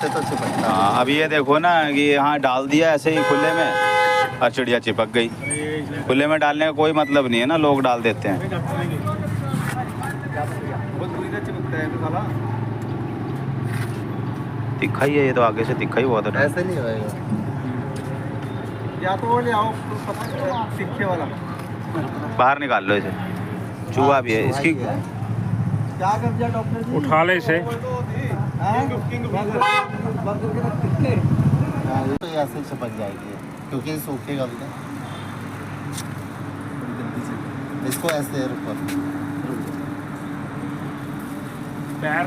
तो चिपकता है। हाँ, अभी ये देखो ना कि यहाँ डाल दिया ऐसे ही खुले में और चिड़िया चिपक गई। खुले में डालने का कोई मतलब नहीं है ना, लोग डाल देते हैं। तिखा ही है ये तो, आगे से तिखा ही बहुत है। ऐसे नहीं होएगा। या तो वो ले आओ तिखे वाला, बाहर निकाल लो इसे, चूहा भी है इसकी। क्या कर दिया डॉक्टर जी? उठा ले इसे। तो ऐसे ही चिपक जाएगी क्योंकि सूखेगा भी ना। इसको ऐसे रुको। पैर